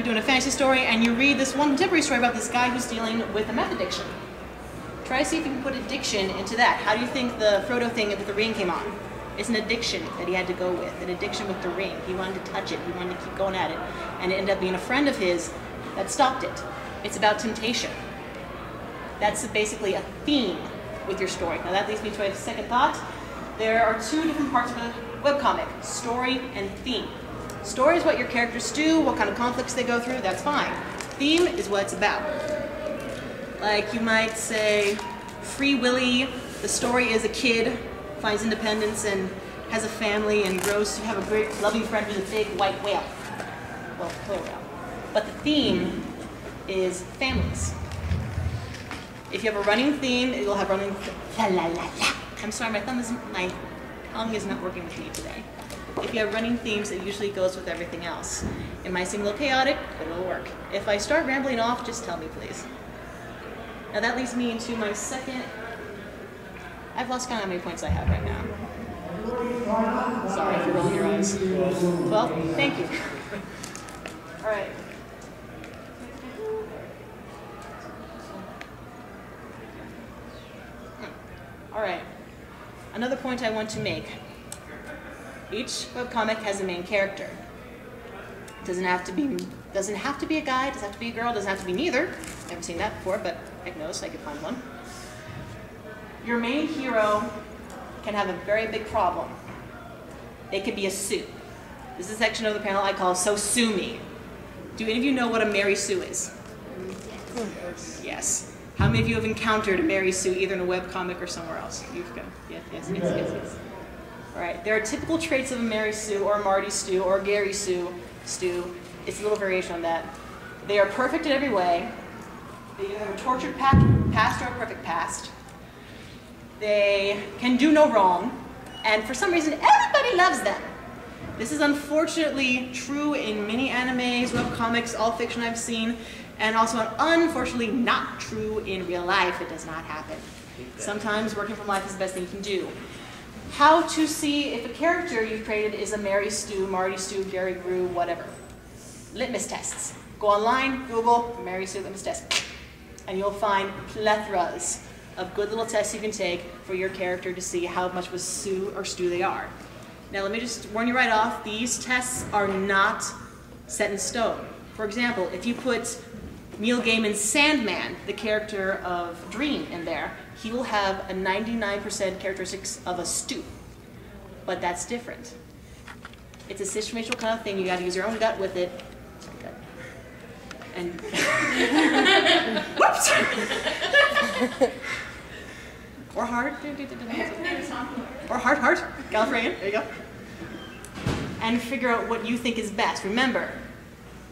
you're doing a fantasy story and you read this one contemporary story about this guy who's dealing with a meth addiction. Try to see if you can put addiction into that. How do you think the Frodo thing with the ring came on? It's an addiction that he had to go with, an addiction with the ring. He wanted to touch it, he wanted to keep going at it, and it ended up being a friend of his that stopped it. It's about temptation. That's basically a theme with your story. Now that leads me to a second thought. There are two different parts of a webcomic, story and theme. Story is what your characters do, what kind of conflicts they go through, that's fine. Theme is what it's about. Like you might say, Free Willy, the story is a kid finds independence and has a family and grows to have a great loving friend who's a big white whale. Well, killer whale. But the theme is families. If you have a running theme, you'll have running la la la la. I'm sorry, my tongue is not working with me today. If you have running themes, it usually goes with everything else. It might seem a little chaotic, but it'll work. If I start rambling off, just tell me, please. Now that leads me into my second. I've lost count how many points I have right now. Sorry if you're rolling your eyes. Well, thank you. All right. All right. Another point I want to make. Each webcomic has a main character. It doesn't have to be a guy, doesn't have to be a girl, doesn't have to be neither. Never seen that before, but heck knows, I could find one. Your main hero can have a very big problem. It could be a Sue. This is a section of the panel I call So Sue Me. Do any of you know what a Mary Sue is? Yes. How many of you have encountered a Mary Sue either in a webcomic or somewhere else? You've got, yes. All right, there are typical traits of a Mary Sue or a Marty Sue or a Gary Sue. It's a little variation on that. They are perfect in every way. They either have a tortured past or a perfect past. They can do no wrong, and for some reason, everybody loves them. This is unfortunately true in many animes, webcomics, all fiction I've seen, and also unfortunately not true in real life. It does not happen. Sometimes working from life is the best thing you can do. How to see if a character you've created is a Mary Stu, Marty Stu, Gary Grew, whatever. Litmus tests. Go online, Google Mary Stu litmus test, and you'll find plethoras of good little tests you can take for your character to see how much of a Sue or Stu they are. Now let me just warn you right off, these tests are not set in stone. For example, if you put Neil Gaiman's Sandman, the character of Dream, in there, he will have a 99% characteristics of a Stu. But that's different. It's a situational kind of thing, you gotta use your own gut with it. And whoops! Or heart. Or heart. Gallifreyan, there you go. And figure out what you think is best. Remember,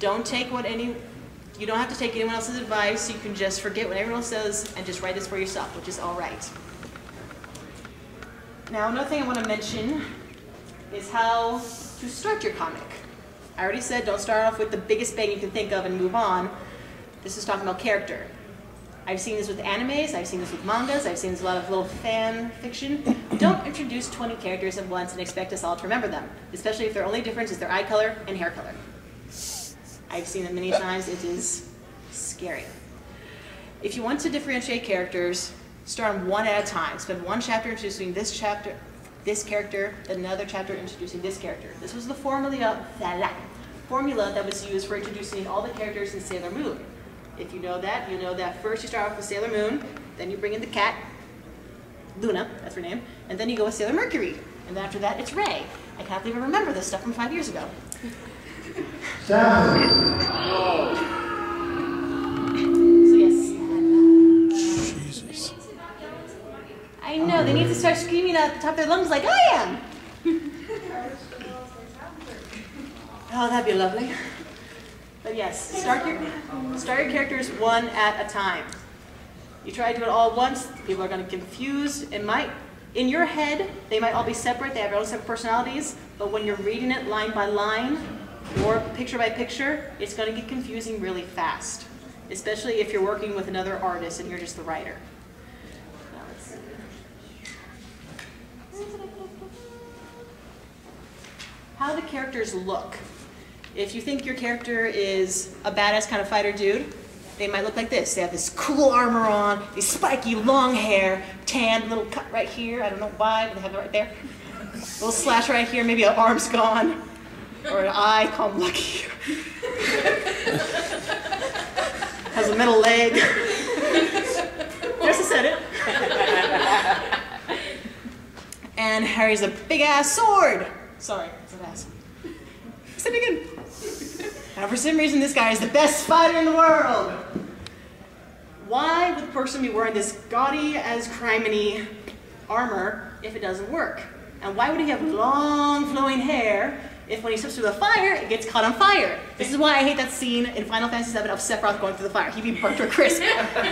you don't have to take anyone else's advice. You can just forget what everyone else says and just write this for yourself, which is all right. Now, another thing I want to mention is how to start your comic. I already said don't start off with the biggest bang you can think of and move on. This is talking about character. I've seen this with animes, I've seen this with mangas, I've seen this with a lot of little fan fiction. Don't introduce 20 characters at once and expect us all to remember them, especially if their only difference is their eye color and hair color. I've seen it many times, it is scary. If you want to differentiate characters, start them one at a time. Spend one chapter introducing this character, another chapter introducing this character. This was the formula that was used for introducing all the characters in Sailor Moon. If you know that first you start off with Sailor Moon, then you bring in the cat, Luna, that's her name, and then you go with Sailor Mercury. And then after that, it's Ray. I can't even remember this stuff from 5 years ago. So yes. Jesus. I know, they need to start screaming at the top of their lungs like I am. Oh, that'd be lovely. But yes, start your characters one at a time. You try to do it all at once, people are going to get confused. In your head, they might all be separate, they have their own separate personalities, but when you're reading it line by line, or picture by picture, it's going to get confusing really fast. Especially if you're working with another artist and you're just the writer. Now let's see. How the characters look If you think your character is a badass kind of fighter dude, they might look like this. They have this cool armor on, these spiky long hair, tan, little cut right here. I don't know why, but they have it right there. Little slash right here, maybe an arm's gone, or an eye, call him Lucky. Has a metal leg. Yes, I said it. And Harry's a big ass sword. Sorry, I said ass. I said it again. And for some reason, this guy is the best fighter in the world. Why would the person be wearing this gaudy as criminy armor if it doesn't work? And why would he have long flowing hair if when he steps through the fire, it gets caught on fire? This is why I hate that scene in Final Fantasy VII of Sephiroth going through the fire. He'd be burnt to a crisp. But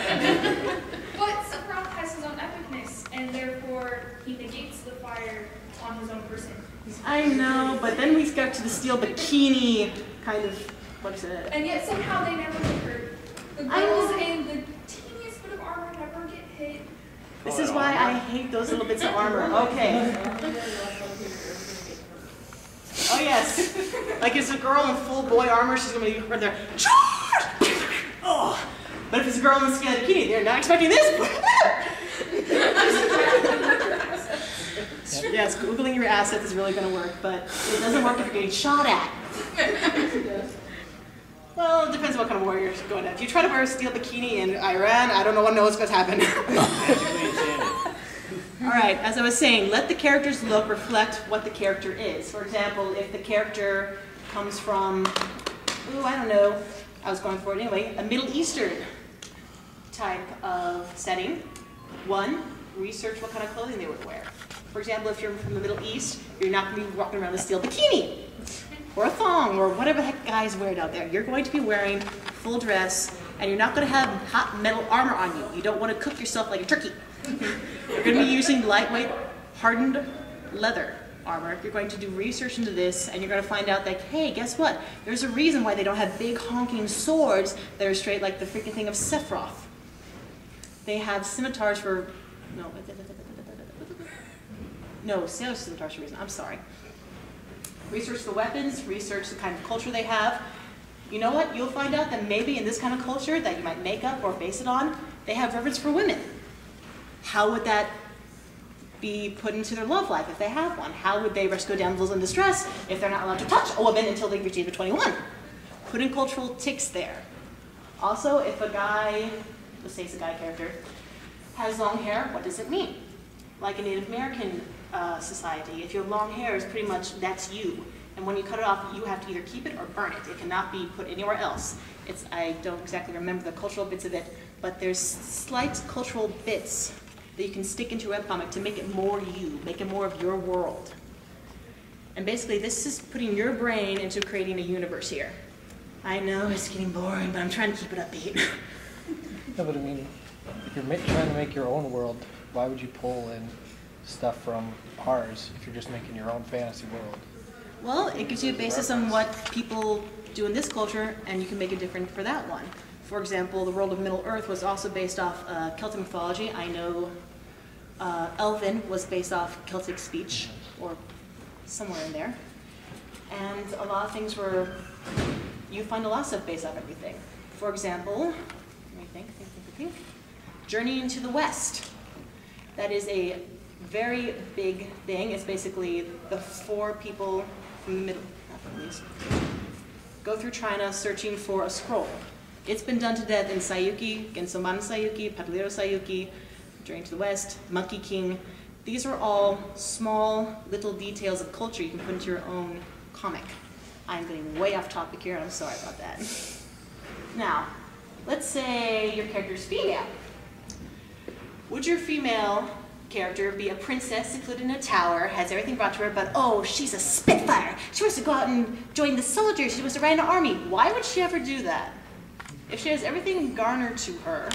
Sephiroth has his own epicness, and therefore he negates the fire on his own person. I know, but then we got to the steel bikini kind of, what's it? And yet somehow they never get hurt. The girls and the teeniest bit of armor never get hit. This is why I hate those little bits of armor. Okay. Oh yes. Like if it's a girl in full boy armor, she's gonna be right there. Oh. But if it's a girl in skin bikini, they're not expecting this. Yes, Googling your assets is really gonna work, but it doesn't work if you're getting shot at. Well, it depends what kind of warrior you're going at. If you try to wear a steel bikini in Iran, I don't know what's going to happen. All right, as I was saying, let the character's look reflect what the character is. For example, if the character comes from, I don't know, I was going for it anyway, a Middle Eastern type of setting, one, research what kind of clothing they would wear. For example, if you're from the Middle East, you're not going to be walking around in a steel bikini, or a thong, or whatever the heck guys wear it out there. You're going to be wearing full dress, and you're not going to have hot metal armor on you. You don't want to cook yourself like a turkey. You're going to be using lightweight, hardened leather armor. You're going to do research into this, and you're going to find out that, hey, guess what? There's a reason why they don't have big honking swords that are straight like the freaking thing of Sephiroth. They have scimitars for, sailor scimitars for a reason, I'm sorry. Research the weapons, research the kind of culture they have. You know what? You'll find out that maybe in this kind of culture that you might make up or base it on, they have reverence for women. How would that be put into their love life if they have one? How would they rescue damsels in distress if they're not allowed to touch a woman until they reach age of 21? Put in cultural ticks there. Also, if a guy, let's say it's a guy character, has long hair, what does it mean? Like a Native American society, if you have long hair, it's pretty much that's you. And when you cut it off, you have to either keep it or burn it. It cannot be put anywhere else. I don't exactly remember the cultural bits of it, but there's slight cultural bits that you can stick into your webcomic to make it more you, make it more of your world. And basically, this is putting your brain into creating a universe here. I know it's getting boring, but I'm trying to keep it upbeat. No, but I mean, if you're trying to make your own world, why would you pull in stuff from ours if you're just making your own fantasy world? Well, it gives you a basis on what people do in this culture, and you can make it different for that one. For example, the world of Middle-earth was also based off Celtic mythology. I know Elven was based off Celtic speech, or somewhere in there. And a lot of things were, you find a lot of stuff based off everything. For example, let me think. Journey into the West. That is a very big thing. It's basically the 4 people from the middle, go through China searching for a scroll. It's been done to death in Sayuki, Gensoman Sayuki, Padlero Sayuki, Journey to the West, Monkey King. These are all small little details of culture you can put into your own comic. I'm getting way off topic here, and I'm sorry about that. Now, let's say your character's female. Would your female character be a princess secluded in a tower, has everything brought to her, but oh, she's a spitfire. She wants to go out and join the soldiers. She wants to ride an army. Why would she ever do that? If she has everything garnered to her,